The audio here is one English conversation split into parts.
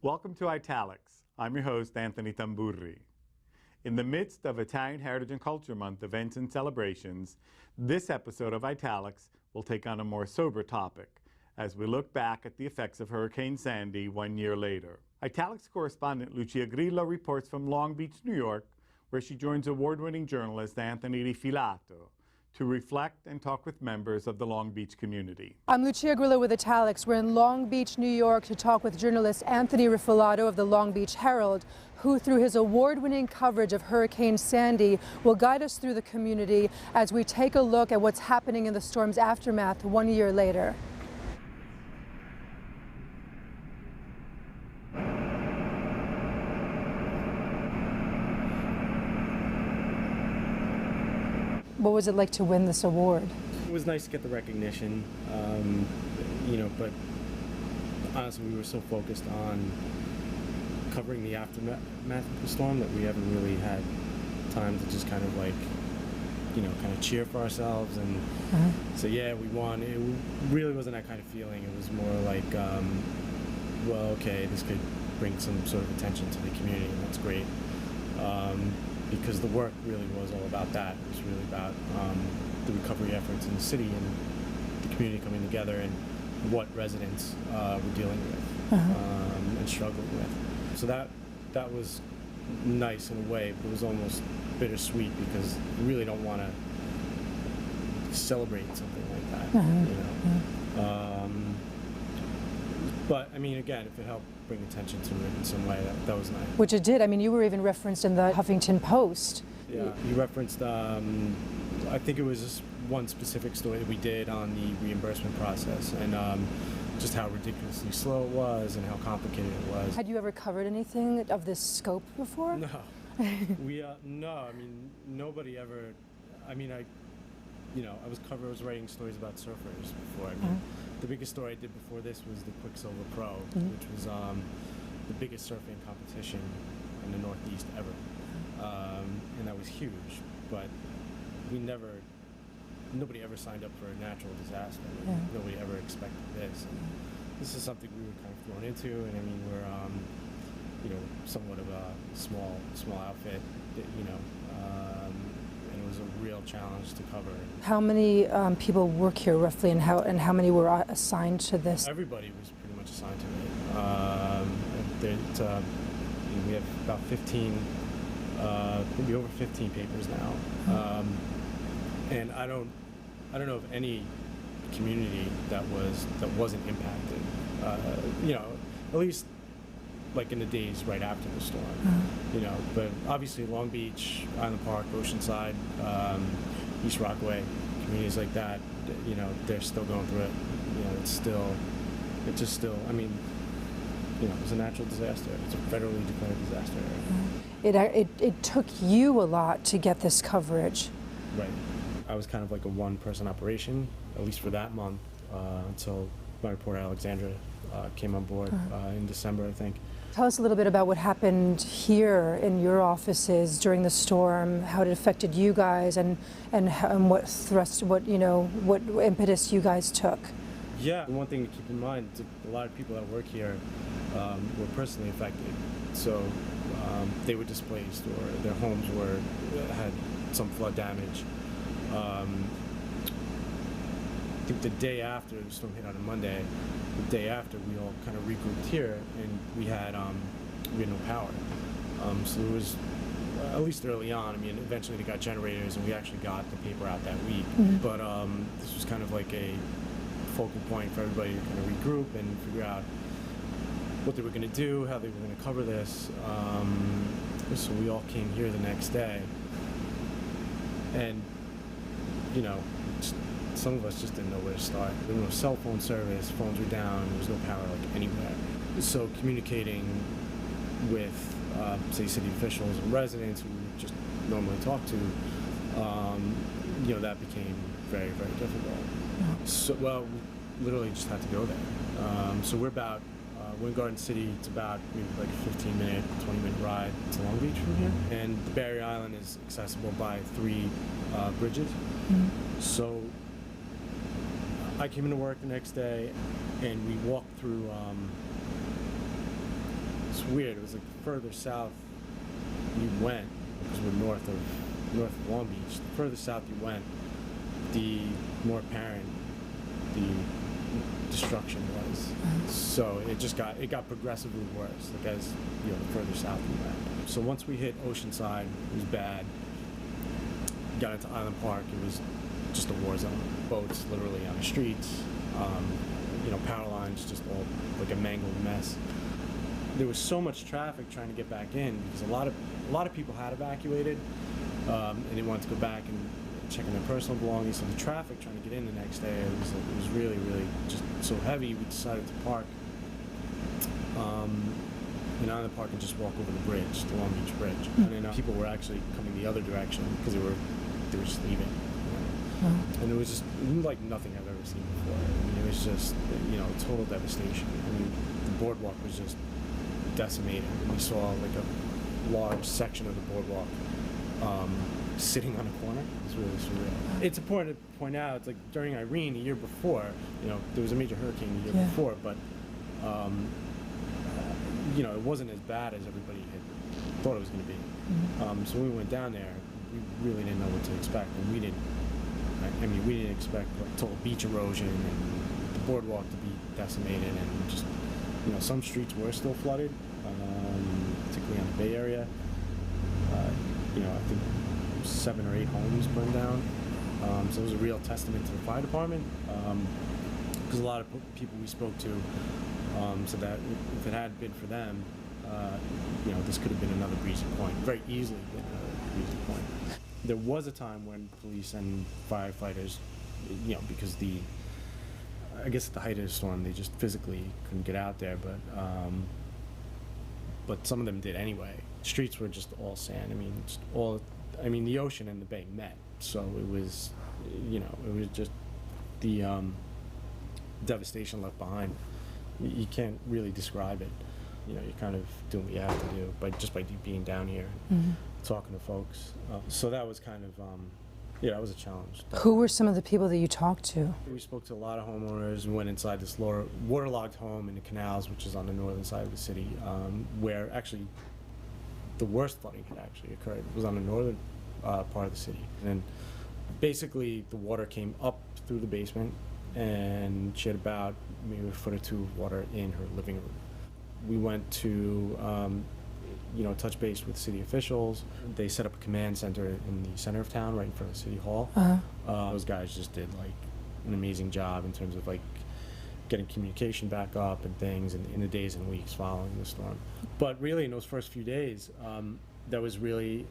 Welcome to Italics. I'm your host, Anthony Tamburri. In the midst of Italian Heritage and Culture Month events and celebrations, this episode of Italics will take on a more sober topic as we look back at the effects of Hurricane Sandy 1 year later. Italics correspondent Lucia Grillo reports from Long Beach, New York, where she joins award-winning journalist Anthony Rifilato to reflect and talk with members of the Long Beach community. I'm Lucia Grillo with Italics. We're in Long Beach, New York to talk with journalist Anthony Rifilato of the Long Beach Herald, who through his award-winning coverage of Hurricane Sandy will guide us through the community as we take a look at what's happening in the storm's aftermath 1 year later. What was it like to win this award? It was nice to get the recognition, but honestly we were so focused on covering the aftermath of the storm that we haven't really had time to just kind of cheer for ourselves and say, yeah, we won. It really wasn't that kind of feeling. It was more like, well, okay, this could bring some sort of attention to the community, and that's great. Because the work really was all about that. It was really about the recovery efforts in the city and the community coming together and what residents were dealing with and struggling with. So that was nice in a way, but it was almost bittersweet because you really don't want to celebrate something like that. But I mean, again, if it helped bring attention to it in some way, that was nice. Which it did. I mean, you were even referenced in the Huffington Post. Yeah, you referenced, I think it was just one specific story that we did on the reimbursement process and just how ridiculously slow it was and how complicated it was. Had you ever covered anything of this scope before? No. No, I mean, nobody ever, I was writing stories about surfers before. I mean, the biggest story I did before this was the Quicksilver Pro, which was the biggest surfing competition in the Northeast ever. And that was huge, but nobody ever signed up for a natural disaster. I mean, nobody ever expected this. And this is something we were kind of thrown into, and I mean, we're, somewhat of a small outfit, and it was a real challenge to cover. How many people work here roughly, and how many were assigned to this? Everybody was pretty much assigned to it. We have about 15, maybe over 15 papers now, and I don't know of any community that wasn't impacted. At least like in the days right after the storm, but obviously Long Beach, Island Park, Oceanside, East Rockaway, communities like that, they're still going through it. It was a natural disaster. It's a federally declared disaster. It took you a lot to get this coverage. Right. I was kind of like a one-person operation, at least for that month, until my reporter Calandra came on board in December, I think. Tell us a little bit about what happened here in your offices during the storm, how it affected you guys, and what impetus you guys took. Yeah, one thing to keep in mind, a lot of people that work here were personally affected. So they were displaced, or their homes had some flood damage. I think the day after the storm hit on a Monday, the day after we all kind of regrouped here, and we had no power. So it was, at least early on, I mean, eventually they got generators and we actually got the paper out that week. But this was kind of like a focal point for everybody to kind of regroup and figure out what they were going to do, how they were going to cover this. So we all came here the next day, and some of us just didn't know where to start. There was no cell phone service, phones were down, there was no power anywhere. So communicating with, say, city officials and residents who we just normally talk to, that became very, very difficult. So, we literally just had to go there. So we're in Garden City. It's about maybe like a 15-minute, 20-minute ride to Long Beach from here. And the Barrier Island is accessible by 3 bridges. So I came into work the next day, and we walked through weird. It was like further south you went, because we're north of Long Beach. The further south you went, the more apparent the destruction was. So it got progressively worse, like as the further south we went. So once we hit Oceanside, it was bad. Got into Island Park, it was just a war zone. Boats literally on the streets, power lines just all like a mangled mess. There was so much traffic trying to get back in because a lot of people had evacuated, and they wanted to go back and check on their personal belongings. So the traffic trying to get in the next day, it was really, really just so heavy. We decided to park in Island Park and just walk over the bridge, the Long Beach Bridge. And then people were actually coming the other direction because they were just leaving. And it was like nothing I've ever seen before. I mean, it was just total devastation. I mean, the boardwalk was just decimated. And we saw like a large section of the boardwalk sitting on a corner. It's really surreal. It's important to point out, it's like during Irene the year before, there was a major hurricane the year before, but it wasn't as bad as everybody had thought it was going to be. So when we went down there, we really didn't know what to expect, and we didn't expect total beach erosion and the boardwalk to be decimated, and just some streets were still flooded, particularly on the Bay Area. I think 7 or 8 homes burned down. So it was a real testament to the fire department, because a lot of people we spoke to said that if it hadn't been for them, this could have been another breaching point, very easily been another breaching point. There was a time when police and firefighters, because I guess at the height of the storm, they just physically couldn't get out there, but some of them did anyway. Streets were just all sand. The ocean and the bay met, so it was just the devastation left behind. You can't really describe it. You're kind of doing what you have to do just by being down here, talking to folks. So that was kind of, that was a challenge. Who were some of the people that you talked to? We spoke to a lot of homeowners. We went inside this waterlogged home in the canals, which is on the northern side of the city, where actually the worst flooding had actually occurred. It was on the northern part of the city. And then basically the water came up through the basement, and she had about maybe a foot or two of water in her living room. We went to touch base with city officials. They set up a command center in the center of town, right in front of City Hall. Those guys just did like an amazing job in terms of like getting communication back up and things in the days and weeks following the storm. But really, in those first few days, that was really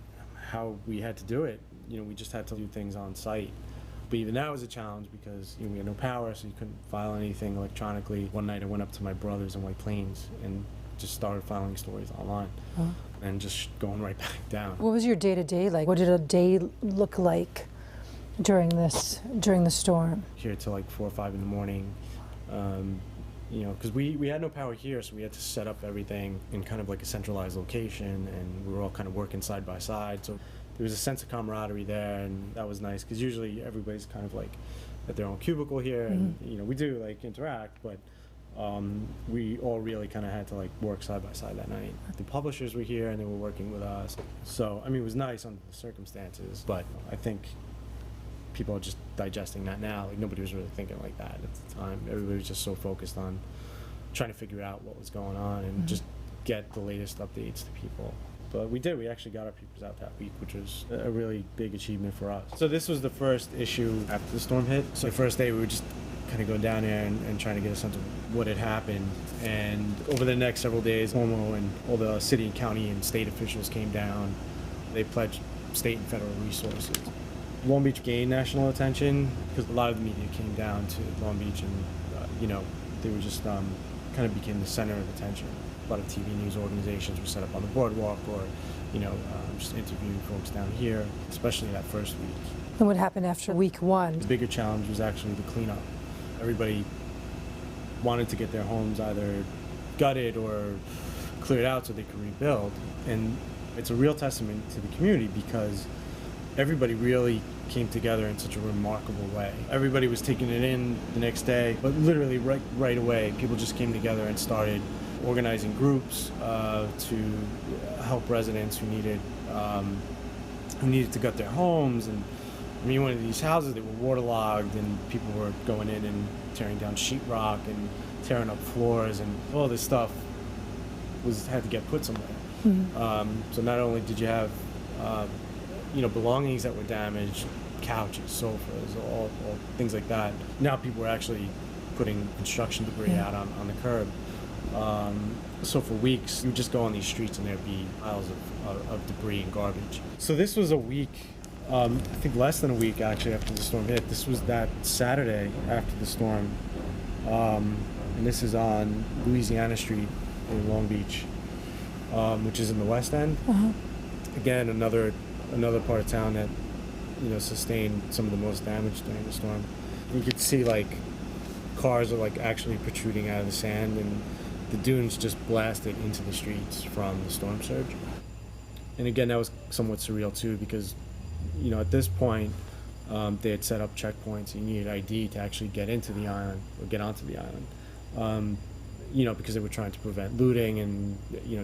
how we had to do it. We just had to do things on site. But even that was a challenge because we had no power, so you couldn't file anything electronically. One night I went up to my brother's in White Plains and just started filing stories online and just going right back down. What was your day-to-day like? What did a day look like during the storm? Here till like 4 or 5 in the morning, because we had no power here, so we had to set up everything in kind of like a centralized location, and we were all kind of working side by side. So there was a sense of camaraderie there, and that was nice, because usually everybody's kind of like at their own cubicle here, and we do like interact, but we all really kind of had to like work side by side that night. The publishers were here and they were working with us, so it was nice under the circumstances, but I think people are just digesting that now. Like, nobody was really thinking like that at the time. Everybody was just so focused on trying to figure out what was going on and just get the latest updates to people. But we actually got our papers out that week, which was a really big achievement for us. So this was the first issue after the storm hit. So the first day we were just kind of going down there and trying to get a sense of what had happened. And over the next several days, Homo and all the city and county and state officials came down. They pledged state and federal resources. Long Beach gained national attention because a lot of the media came down to Long Beach, and they were just kind of became the center of attention. A lot of TV news organizations were set up on the boardwalk, or just interviewing folks down here, especially that first week. And what happened after week 1? The bigger challenge was actually the cleanup. Everybody wanted to get their homes either gutted or cleared out so they could rebuild, and it's a real testament to the community because everybody really came together in such a remarkable way. Everybody was taking it in the next day, but literally right away, people just came together and started organizing groups to help residents who needed to gut their homes. And I mean, one of these houses, they were waterlogged, and people were going in and tearing down sheetrock and tearing up floors, and all this stuff had to get put somewhere. So not only did you have belongings that were damaged, couches, sofas, all things like that. Now people were actually putting construction debris out on the curb. So for weeks, you would just go on these streets and there'd be piles of debris and garbage. So this was a week, I think less than a week actually after the storm hit. This was that Saturday after the storm. And this is on Louisiana Street in Long Beach, which is in the West End. Again, another part of town that sustained some of the most damage during the storm. You could see like cars are like actually protruding out of the sand, and the dunes just blasted into the streets from the storm surge. And again, that was somewhat surreal too, because at this point they had set up checkpoints. You needed ID to actually get into the island or get onto the island, because they were trying to prevent looting and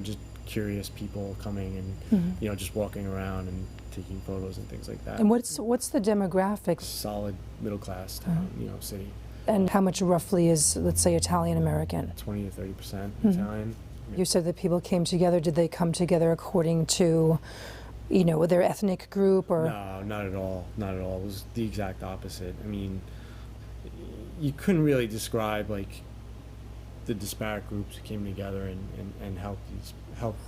just curious people coming and just walking around and taking photos and things like that. And what's the demographics? Solid middle class town, city. And how much roughly is, let's say, Italian American? 20 to 30% Italian. You said that people came together. Did they come together according to, their ethnic group or? No, not at all. Not at all. It was the exact opposite. I mean, you couldn't really describe like the disparate groups who came together and helped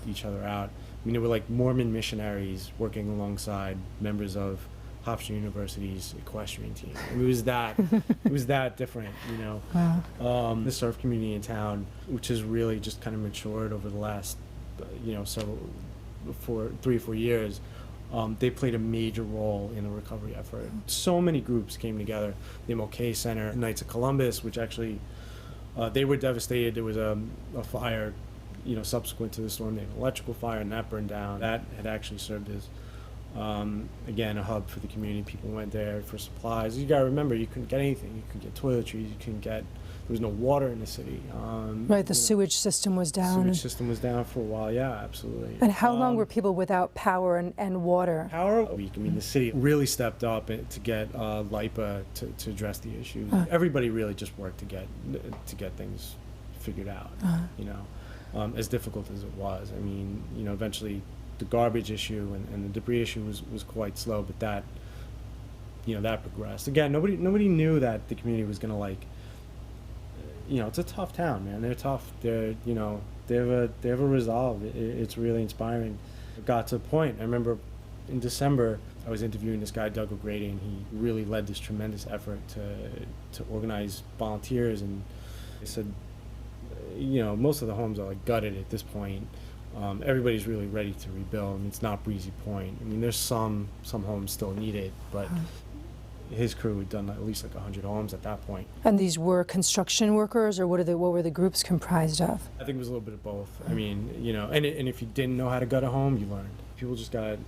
each other out. I mean, they were like Mormon missionaries working alongside members of Hofstra University's equestrian team. I mean, it was that different, Wow. The surf community in town, which has really just kind of matured over the last, 3 or 4 years, they played a major role in the recovery effort. So many groups came together. The MLK Center, Knights of Columbus, which actually, they were devastated. There was a fire, subsequent to the storm. They had an electrical fire, and that burned down. That had actually served as, again, a hub for the community. People went there for supplies. You gotta remember, you couldn't get anything. You couldn't get toiletries. You couldn't get. There was no water in the city. Right, the sewage system was down. The sewage system was down for a while. Yeah, absolutely. And how long were people without power and water? Power a week. I mean, the city really stepped up to get LIPA to address the issue. Everybody really just worked to get things figured out. As difficult as it was. I mean, eventually the garbage issue and the debris issue was quite slow, but that progressed. Again, nobody knew that the community was going to like. It's a tough town, man. They're tough. They have a resolve. It's really inspiring. It got to a point. I remember in December, I was interviewing this guy, Doug O'Grady, and he really led this tremendous effort to organize volunteers. And they said, most of the homes are like gutted at this point. Everybody's really ready to rebuild. I mean, it's not Breezy Point. I mean, there's some homes still need it, but his crew had done at least like 100 homes at that point. And these were construction workers, or what were the groups comprised of? I think it was a little bit of both. I mean, and if you didn't know how to gut a home, you learned. People just got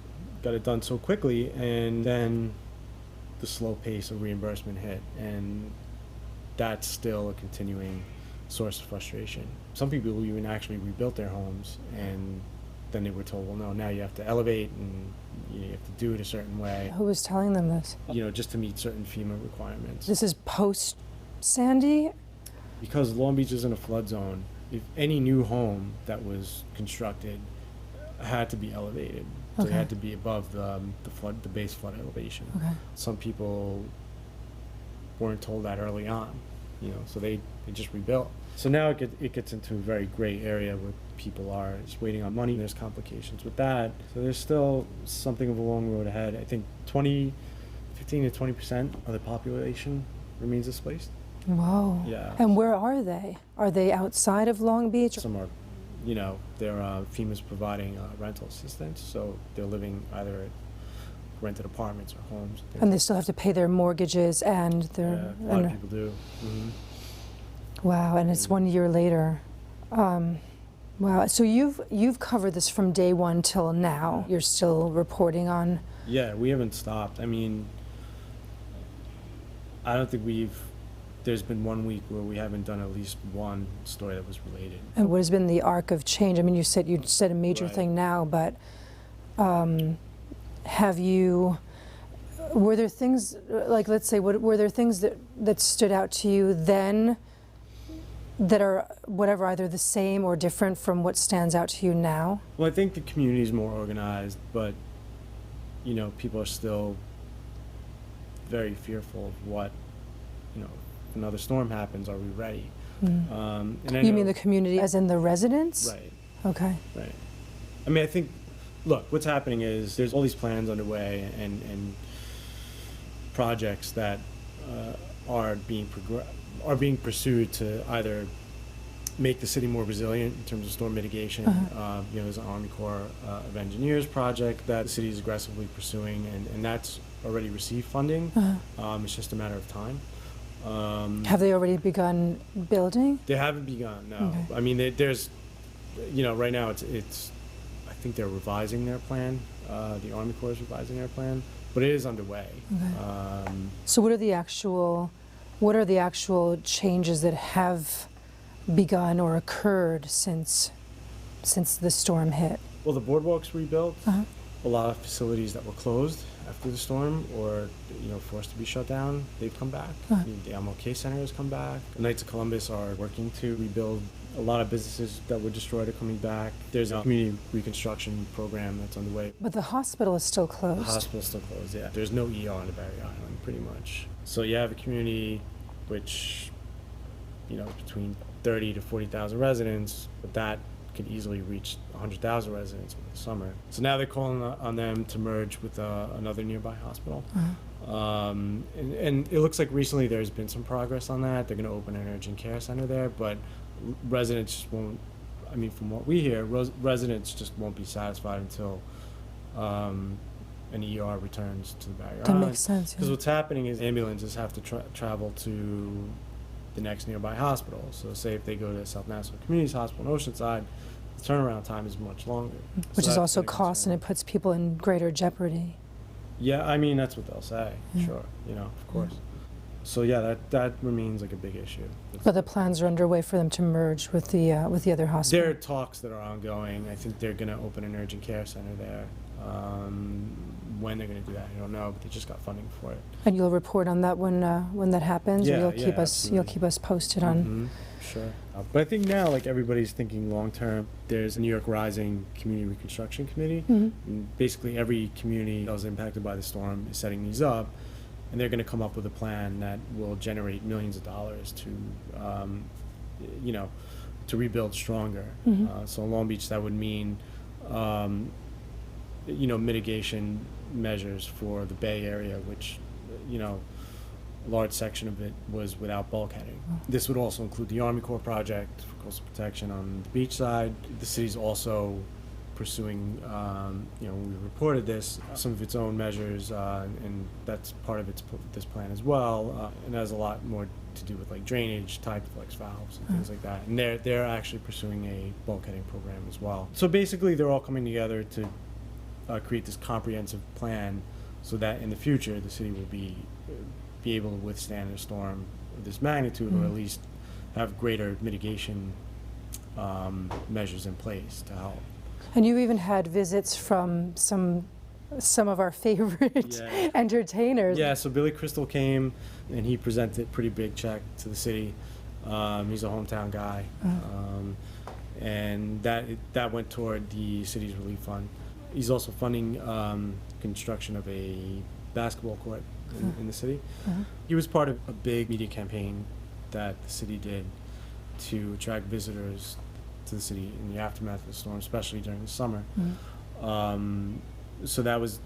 it done so quickly, and then the slow pace of reimbursement hit, and that's still a continuing source of frustration. Some people even actually rebuilt their homes, and then they were told, well, no, now you have to elevate and you have to do it a certain way. Who was telling them this? Just to meet certain FEMA requirements. This is post Sandy? Because Long Beach is in a flood zone, if any new home that was constructed had to be elevated. So it had to be above the base flood elevation. Okay. Some people weren't told that early on, so they just rebuilt. So now it gets into a very gray area where people are just waiting on money. There's complications with that. So there's still something of a long road ahead. I think 15 to 20% of the population remains displaced. Whoa. Yeah. And where are they? Are they outside of Long Beach? Some are, they're FEMA's providing rental assistance, so they're living either at rented apartments or homes. And they still have to pay their mortgages and their. Yeah, a lot of people do. Mm-hmm. Wow, and it's 1 year later. Wow, so you've covered this from day one till now. You're still reporting on. Yeah, we haven't stopped. I mean, I don't think we've there's been 1 week where we haven't done at least one story that was related. And what has been the arc of change? I mean, you said a major Right. thing now, but were there things, like, let's say, were there things that stood out to you then that are, whatever, either the same or different from what stands out to you now? Well, I think the community is more organized, but, you know, people are still very fearful of what, you know, if another storm happens, are we ready? Mm. And I You know- mean the community, as in the residents? Right, Okay. right. I mean, I think, look, what's happening is there's all these plans underway and projects that are being pursued to either make the city more resilient in terms of storm mitigation. You know, there's an Army Corps of Engineers project that the city is aggressively pursuing, and that's already received funding. It's just a matter of time. Have they already begun building? They haven't begun, no. Okay. I mean, there's, you know, right now it's, I think they're revising their plan. The Army Corps is revising their plan, but it is underway. Okay. So what are the actual changes that have begun or occurred since the storm hit? Well, the boardwalk's rebuilt. A lot of facilities that were closed after the storm or, you know, forced to be shut down, they've come back. The MLK Center has come back. The Knights of Columbus are working to rebuild. A lot of businesses that were destroyed are coming back. There's a community reconstruction program that's underway. But the hospital is still closed. The hospital's still closed, yeah. There's no ER on the Barrier Island, pretty much. So you have a community which, you know, between 30 to 40,000 residents, but that could easily reach 100,000 residents over the summer. So now they're calling on them to merge with another nearby hospital. And it looks like recently there's been some progress on that. They're going to open an urgent care center there, but residents just won't, I mean, from what we hear, residents just won't be satisfied until an ER returns to the Barrier Island. That makes sense. Because Yeah. what's happening is ambulances have to travel to the next nearby hospital. So say if they go to South Nassau Community Hospital in Oceanside, the turnaround time is much longer. Which So is that's also been a cost, and concern. it puts people in greater jeopardy. Yeah, I mean, that's what they'll say, Yeah. sure, you know, of course. So yeah, that remains like a big issue. But the plans are underway for them to merge with the other hospital. There are talks that are ongoing. I think they're gonna open an urgent care center there. When they're gonna do that, I don't know, but they just got funding for it. And you'll report on that when that happens, or Yeah, you'll yeah, keep us absolutely. posted on. Mhm, sure. But I think now, like, everybody's thinking long term. There's a New York Rising Community Reconstruction Committee. Mhm. And basically, every community that was impacted by the storm is setting these up, and they're going to come up with a plan that will generate millions of dollars to, you know, to rebuild stronger. Mhm. So in Long Beach, that would mean, you know, mitigation measures for the Bay Area, which, you know, a large section of it was without bulkheading. This would also include the Army Corps project for coastal protection on the beach side. The city's also pursuing, you know, we reported this, some of its own measures, and that's part of this plan as well. And has a lot more to do with like drainage, tide flex valves, and things like that. And they're actually pursuing a bulkheading program as well. So basically, they're all coming together to create this comprehensive plan, so that in the future the city will be able to withstand a storm of this magnitude, or at least have greater mitigation measures in place to help. And you even had visits from some of our favorite Yeah. entertainers. Yeah, so Billy Crystal came and he presented a pretty big check to the city. He's a hometown guy, and that went toward the city's relief fund. He's also funding construction of a basketball court in the city. He was part of a big media campaign that the city did to attract visitors to the city in the aftermath of the storm, especially during the summer. So that was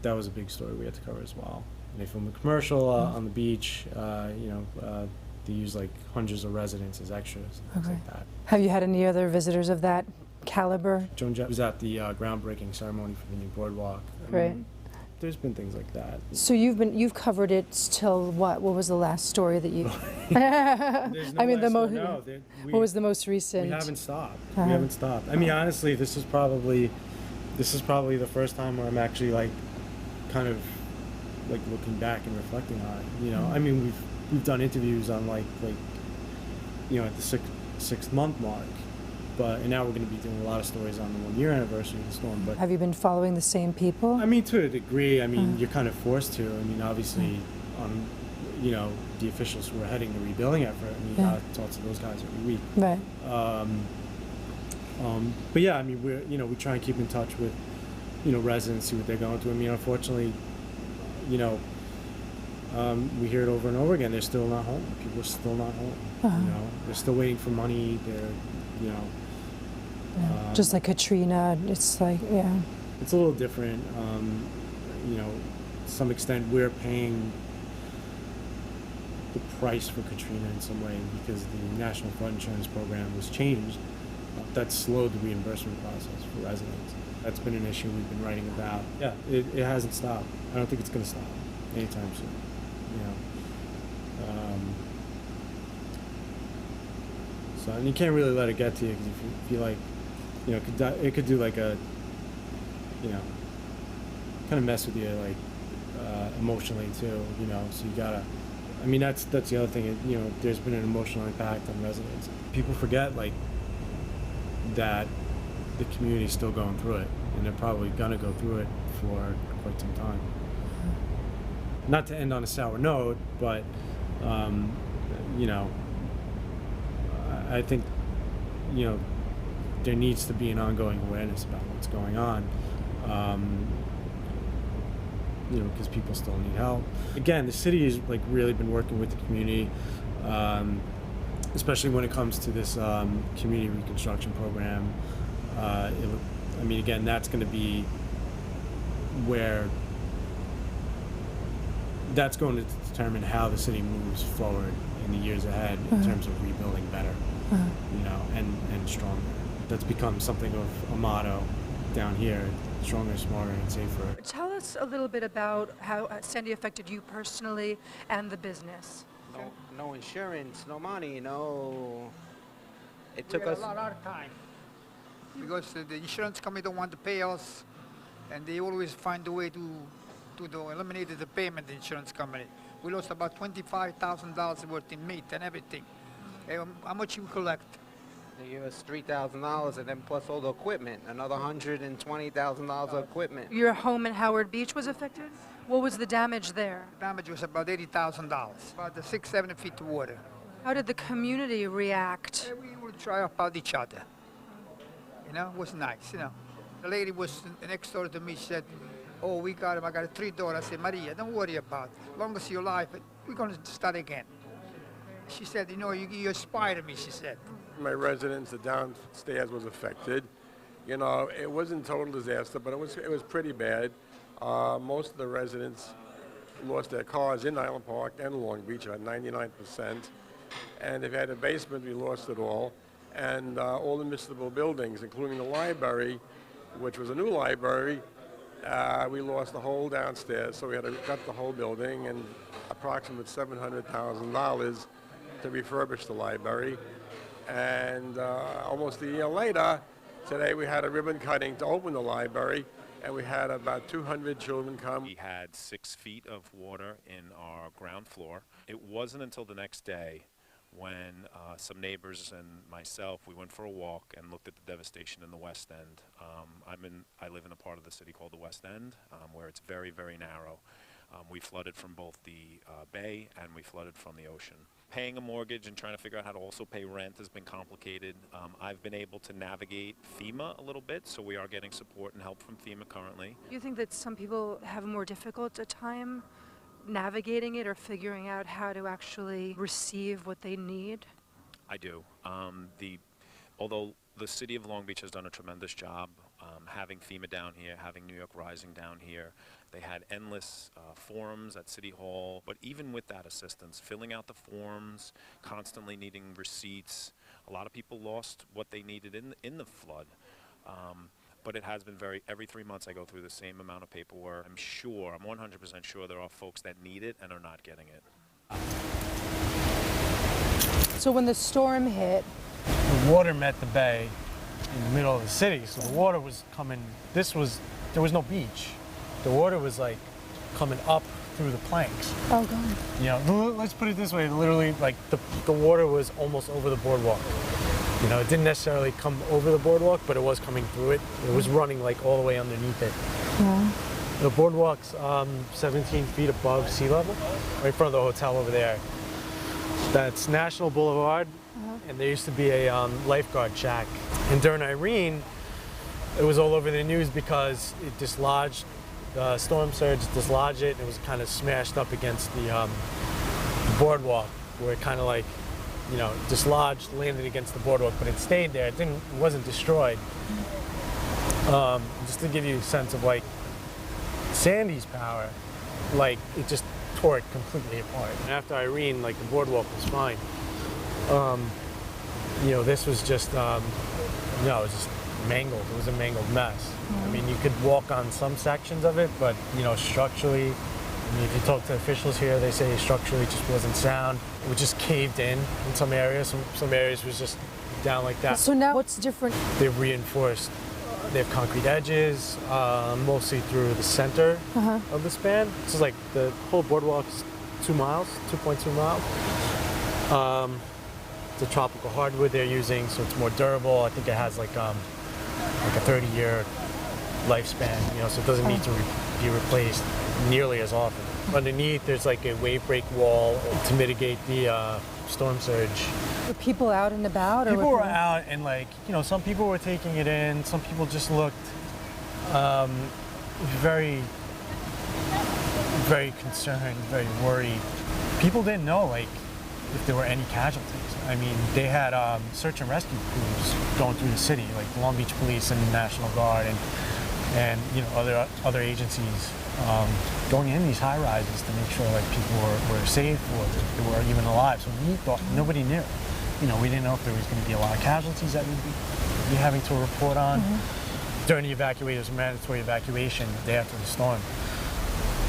a big story we had to cover as well. And they filmed a commercial on the beach. You know, they used like hundreds of residents as extras and things like that. Have you had any other visitors of that caliber? Joan Jett was at the groundbreaking ceremony for the new boardwalk. Great. There's been things like that. So you've covered it till what? What was the last story that you? There's no I mean, the last- most. no, What was the most recent? We haven't stopped. Uh-huh. We haven't stopped. I mean, honestly, this is probably the first time where I'm actually like, kind of, like looking back and reflecting on it. You know, I mean, we've done interviews on like you know, at the sixth month mark, and now we're going to be doing a lot of stories on the 1 year anniversary of the storm. But have you been following the same people? I mean, to a degree. I mean, you're kind of forced to. I mean, obviously, you know, the officials who are heading the rebuilding effort. I mean, I talk to those guys every week. Right. But yeah, I mean, we try and keep in touch with, you know, residents, see what they're going through. I mean, unfortunately, you know, we hear it over and over again. They're still not home. People are still not home. You know, they're still waiting for money. They're, you know, just like Katrina. It's like, it's a little different. You know, to some extent, we're paying the price for Katrina in some way because the National Flood Insurance Program was changed. That slowed the reimbursement process for residents. That's been an issue we've been writing about. Yeah, it hasn't stopped. I don't think it's going to stop anytime soon. You know, so and you can't really let it get to you because if you feel like, you know, it could do like a, you know, kind of mess with you like emotionally too. You know, so you gotta. I mean, that's the other thing. You know, there's been an emotional impact on residents. People forget like that the community's still going through it, and they're probably gonna go through it for quite some time. Not to end on a sour note, but you know, I think, you know, there needs to be an ongoing awareness about what's going on. You know, because people still need help. Again, the city has like really been working with the community, especially when it comes to this community reconstruction program. I mean, again, that's going to be where that's going to determine how the city moves forward in the years ahead in terms of rebuilding better, you know, and stronger. That's become something of a motto down here: stronger, smarter, and safer. Tell us a little bit about how Sandy affected you personally and the business. No insurance, no money, no. It took us a lot of time because the insurance company don't want to pay us, and they always find a way to eliminate the payment. The insurance company. We lost about $25,000 worth in meat and everything. How much you collect? They give us $3,000 and then plus all the equipment, another $120,000 of equipment. Your home in Howard Beach was affected? What was the damage there? The damage was about $80,000, about 6-7 feet of water. How did the community react? We would try about each other. You know, it was nice, you know. The lady was next door to me, she said, "Oh, I got 3 daughters." I said, "Maria, don't worry about it. As long as you're alive, we're going to start again." She said, "You know, you inspired me," she said. My residence, the downstairs was affected. You know, it wasn't total disaster, but it was pretty bad. Most of the residents lost their cars in Island Park and Long Beach, about 99%. And if you had a basement, we lost it all. And all the municipal buildings, including the library, which was a new library, we lost the whole downstairs. So we had to gut the whole building and approximately $700,000 to refurbish the library. And almost a year later, today we had a ribbon cutting to open the library, and we had about 200 children come. We had 6 feet of water in our ground floor. It wasn't until the next day when some neighbors and myself, we went for a walk and looked at the devastation in the West End. I live in a part of the city called the West End, where it's very, very narrow. We flooded from both the bay and we flooded from the ocean. Paying a mortgage and trying to figure out how to also pay rent has been complicated. I've been able to navigate FEMA a little bit, so we are getting support and help from FEMA currently. Do you think that some people have a more difficult a time navigating it or figuring out how to actually receive what they need? I do. Although the city of Long Beach has done a tremendous job having FEMA down here, having New York Rising down here. They had endless forums at City Hall, but even with that assistance, filling out the forms, constantly needing receipts, a lot of people lost what they needed in the flood. But it has been every 3 months I go through the same amount of paperwork. I'm 100% sure there are folks that need it and are not getting it. So when the storm hit, The water met the bay in the middle of the city, so the water was coming. There was no beach. The water was like coming up through the planks. Oh, God. You know, let's put it this way, literally, like, the water was almost over the boardwalk. You know, it didn't necessarily come over the boardwalk, but it was coming through it. It was running, like, all the way underneath it. Yeah. The boardwalk's 17 feet above sea level, right in front of the hotel over there. That's National Boulevard, and there used to be a lifeguard shack. And during Irene, it was all over the news because it dislodged, the storm surge dislodged it, and it was kind of smashed up against the boardwalk, where it kind of like, you know, dislodged, landed against the boardwalk, but it stayed there. It wasn't destroyed. Just to give you a sense of like Sandy's power, like it just tore it completely apart. And after Irene, like the boardwalk was fine. You know, this was just, no, it was just mangled. It was a mangled mess. I mean, you could walk on some sections of it, but you know, structurally, I mean, if you talk to officials here, they say structurally it just wasn't sound. It was just caved in some areas. Some areas was just down like that. So now what's different? They've reinforced. They have concrete edges, mostly through the center of the span. This is like the whole boardwalk is 2 miles, 2.2 miles. It's a tropical hardwood they're using, so it's more durable. I think it has like a 30-year lifespan, you know, so it doesn't need to be replaced nearly as often. Underneath, there's like a wave break wall to mitigate the storm surge. Were people out and about? People were out, and like, you know, some people were taking it in. Some people just looked very, very concerned, very worried. People didn't know like if there were any casualties. I mean, they had search and rescue crews going through the city, like the Long Beach Police and National Guard, and you know, other agencies going in these high rises to make sure like people were safe or they were even alive. So we thought nobody knew. You know, we didn't know if there was going to be a lot of casualties that we'd be having to report on. During the evacuation, it was a mandatory evacuation the day after the storm.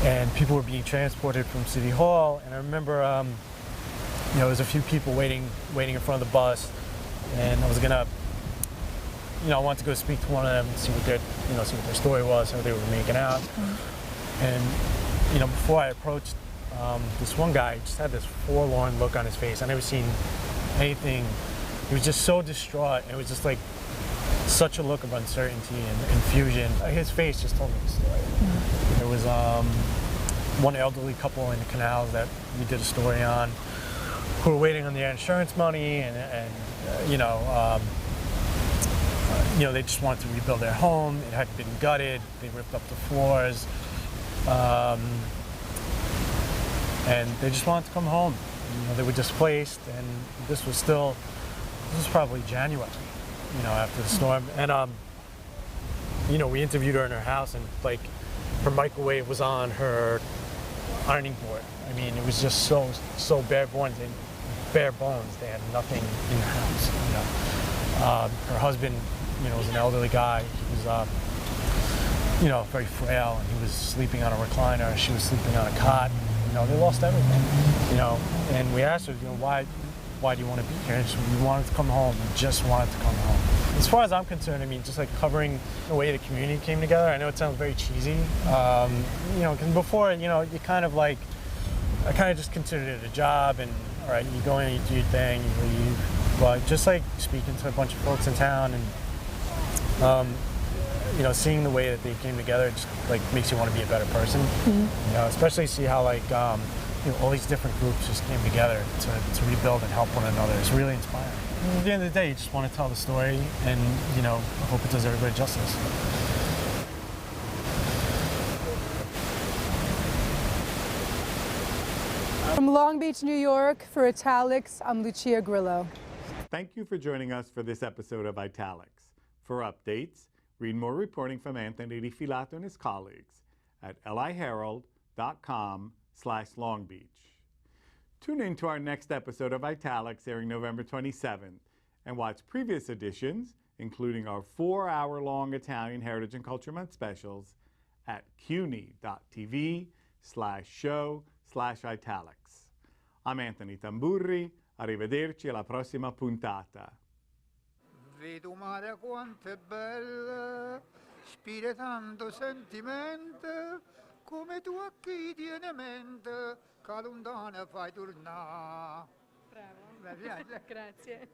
And people were being transported from City Hall. And I remember, you know, there was a few people waiting in front of the bus. And I was going to, you know, I wanted to go speak to one of them and see what their story was, how they were making out. And, you know, before I approached this one guy, just had this forlorn look on his face. I never seen anything. He was just so distraught. It was just like such a look of uncertainty and confusion. His face just told me the story. There was one elderly couple in the canals that we did a story on who were waiting on their insurance money, and you know, they just wanted to rebuild their home. It had been gutted. They ripped up the floors, and they just wanted to come home. You know, they were displaced, and this was probably January, you know, after the storm. And you know, we interviewed her in her house, and like her microwave was on her ironing board. I mean, it was just so bare bones. They had nothing in the house. You know, her husband, you know, was an elderly guy. He was, you know, very frail, and he was sleeping on a recliner. She was sleeping on a cot. You know, they lost everything. You know, and we asked her, you know, why do you want to be here? And she said, we wanted to come home. We just wanted to come home. As far as I'm concerned, I mean, just like covering the way the community came together. I know it sounds very cheesy, you know, because before, you know, you kind of like, I kind of just considered it a job, and all right, you go in, you do your thing, you leave. But just like speaking to a bunch of folks in town, and you know, seeing the way that they came together, just like makes you want to be a better person. You know, especially see how like you know, all these different groups just came together to rebuild and help one another. It's really inspiring. At the end of the day, you just want to tell the story, and you know, I hope it does everybody justice. From Long Beach, New York, for Italics, I'm Lucia Grillo. Thank you for joining us for this episode of Italics. For updates, read more reporting from Anthony Rifilato and his colleagues at liherald.com/Long Beach. Tune in to our next episode of Italics airing November 27th and watch previous editions, including our 4-hour-long Italian Heritage and Culture Month specials at cuny.tv/show/Italics. I'm Anthony Tamburri. Arrivederci alla prossima puntata. Vedo mare quanto è bella, ispira tanto sentimento, come tu a chi tiene mente, che lontana fai tornare. Bravo. Va bene. Grazie.